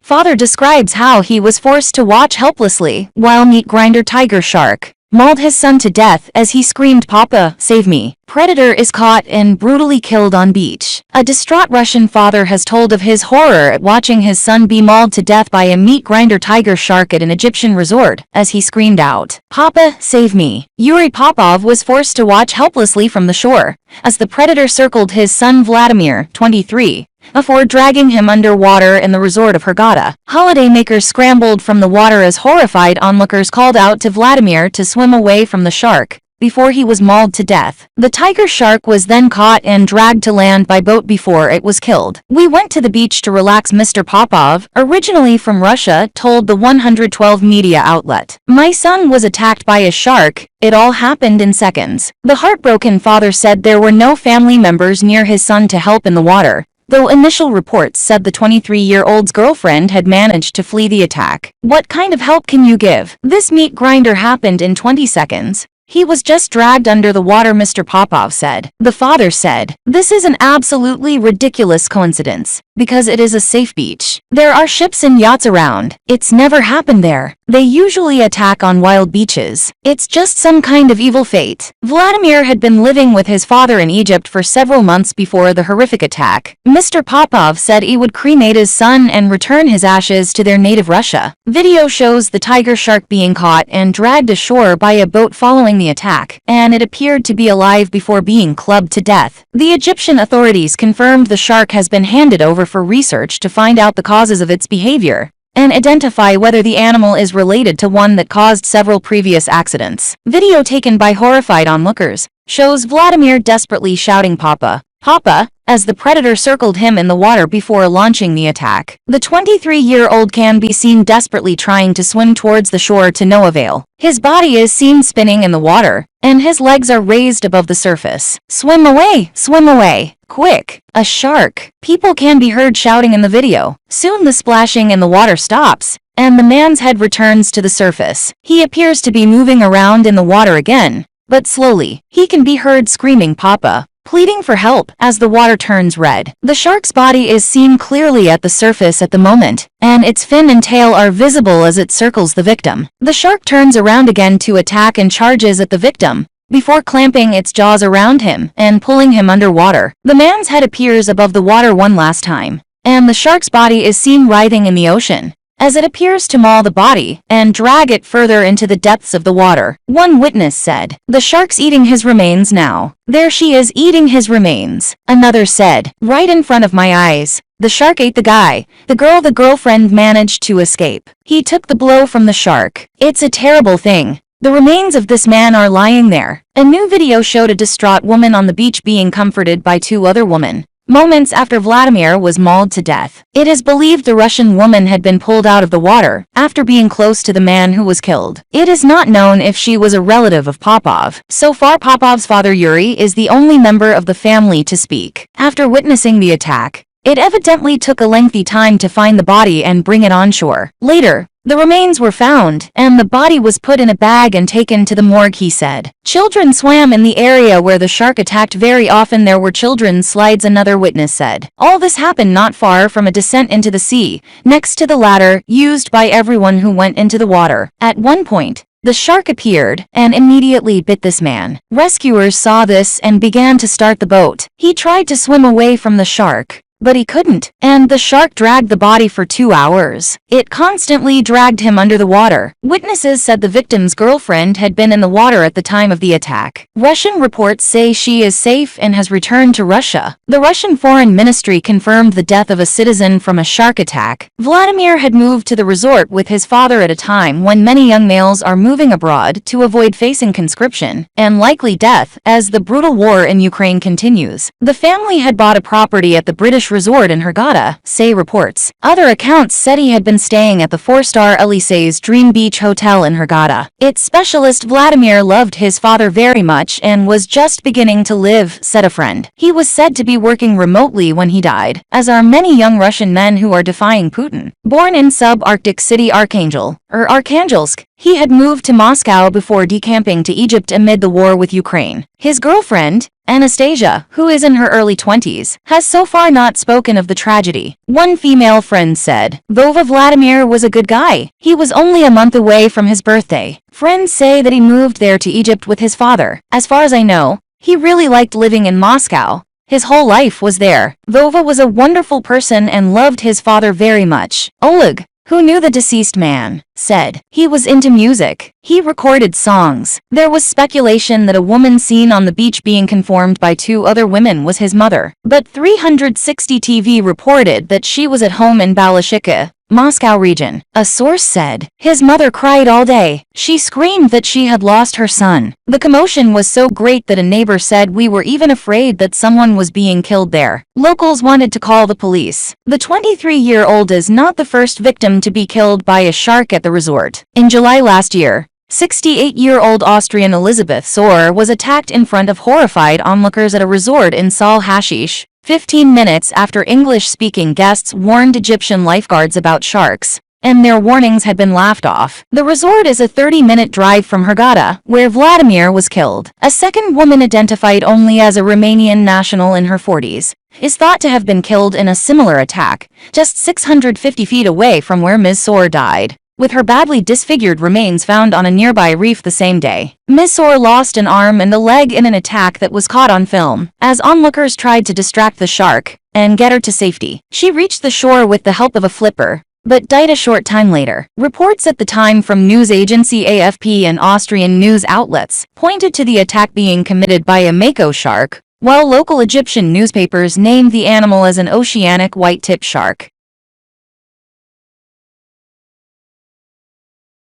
Father describes how he was forced to watch helplessly while meat grinder tiger shark mauled his son to death as he screamed, "Papa, save me." Predator is caught and brutally killed on beach. A distraught Russian father has told of his horror at watching his son be mauled to death by a meat grinder tiger shark at an Egyptian resort as he screamed out, "Papa, save me." Yuri Popov was forced to watch helplessly from the shore as the predator circled his son Vladimir, 23, before dragging him underwater in the resort of Hurghada. Holidaymakers scrambled from the water as horrified onlookers called out to Vladimir to swim away from the shark before he was mauled to death. The tiger shark was then caught and dragged to land by boat before it was killed. "We went to the beach to relax," Mr. Popov, originally from Russia, told the 112 media outlet. "My son was attacked by a shark. It all happened in seconds." The heartbroken father said there were no family members near his son to help in the water, though initial reports said the 23-year-old's girlfriend had managed to flee the attack. "What kind of help can you give? This meat grinder happened in 20 seconds. He was just dragged under the water," Mr. Popov said. The father said, "This is an absolutely ridiculous coincidence, because it is a safe beach. There are ships and yachts around. It's never happened there. They usually attack on wild beaches. It's just some kind of evil fate." Vladimir had been living with his father in Egypt for several months before the horrific attack. Mr. Popov said he would cremate his son and return his ashes to their native Russia. Video shows the tiger shark being caught and dragged ashore by a boat following the attack, and it appeared to be alive before being clubbed to death. The Egyptian authorities confirmed the shark has been handed over for research to find out the causes of its behavior and identify whether the animal is related to one that caused several previous accidents. Video taken by horrified onlookers shows Vladimir desperately shouting, "Papa, Papa," as the predator circled him in the water before launching the attack. The 23-year-old can be seen desperately trying to swim towards the shore to no avail. His body is seen spinning in the water, and his legs are raised above the surface. Swim away, quick, a shark." People can be heard shouting in the video. Soon the splashing in the water stops, and the man's head returns to the surface. He appears to be moving around in the water again, but slowly. He can be heard screaming, "Papa," pleading for help as the water turns red. The shark's body is seen clearly at the surface at the moment, and its fin and tail are visible as it circles the victim. The shark turns around again to attack and charges at the victim, before clamping its jaws around him and pulling him underwater. The man's head appears above the water one last time, and the shark's body is seen writhing in the ocean as it appears to maul the body and drag it further into the depths of the water. One witness said, "The shark's eating his remains now. There she is eating his remains." Another said, "Right in front of my eyes. The shark ate the guy. The girlfriend managed to escape. He took the blow from the shark. It's a terrible thing. The remains of this man are lying there." A new video showed a distraught woman on the beach being comforted by two other women moments after Vladimir was mauled to death. It is believed the Russian woman had been pulled out of the water after being close to the man who was killed. It is not known if she was a relative of Popov. So far, Popov's father Yuri is the only member of the family to speak. After witnessing the attack, it evidently took a lengthy time to find the body and bring it onshore. Later, the remains were found, and the body was put in a bag and taken to the morgue, he said. "Children swam in the area where the shark attacked. Very often there were children's slides," another witness said. All this happened not far from a descent into the sea, next to the ladder used by everyone who went into the water. At one point, the shark appeared and immediately bit this man. Rescuers saw this and began to start the boat. He tried to swim away from the shark, but he couldn't, and the shark dragged the body for 2 hours. It constantly dragged him under the water. Witnesses said the victim's girlfriend had been in the water at the time of the attack. Russian reports say she is safe and has returned to Russia. The Russian Foreign Ministry confirmed the death of a citizen from a shark attack. Vladimir had moved to the resort with his father at a time when many young males are moving abroad to avoid facing conscription and likely death as the brutal war in Ukraine continues. The family had bought a property at the British resort in Hurghada, say reports. Other accounts said he had been staying at the 4-star Elysées Dream Beach Hotel in Hurghada. Its specialist Vladimir loved his father very much and was just beginning to live, said a friend. He was said to be working remotely when he died, as are many young Russian men who are defying Putin. Born in subarctic city Archangel, Arkhangelsk, He had moved to Moscow before decamping to Egypt amid the war with Ukraine. His girlfriend, Anastasia, who is in her early 20s, has so far not spoken of the tragedy. One female friend said, "Vova Vladimir was a good guy. He was only a month away from his birthday. Friends say that he moved there to Egypt with his father. As far as I know, he really liked living in Moscow. His whole life was there. Vova was a wonderful person and loved his father very much." Oleg, who knew the deceased man, said, "He was into music. He recorded songs. There was speculation that a woman seen on the beach being conformed by two other women was his mother. But 360 TV reported that she was at home in Balashikha, Moscow region." A source said, "His mother cried all day. She screamed that she had lost her son. The commotion was so great that a neighbor said we were even afraid that someone was being killed there. Locals wanted to call the police." The 23-year-old is not the first victim to be killed by a shark at the resort. In July last year, 68-year-old Austrian Elizabeth Sohr was attacked in front of horrified onlookers at a resort in Sal Hashish, 15 minutes after English-speaking guests warned Egyptian lifeguards about sharks, and their warnings had been laughed off. The resort is a 30-minute drive from Hurghada, where Vladimir was killed. A second woman, identified only as a Romanian national in her 40s, is thought to have been killed in a similar attack, just 650 feet away from where Ms. Sohr died, with her badly disfigured remains found on a nearby reef the same day. Ms. Sohr lost an arm and a leg in an attack that was caught on film, as onlookers tried to distract the shark and get her to safety. She reached the shore with the help of a flipper, but died a short time later. Reports at the time from news agency AFP and Austrian news outlets pointed to the attack being committed by a mako shark, while local Egyptian newspapers named the animal as an oceanic white-tip shark.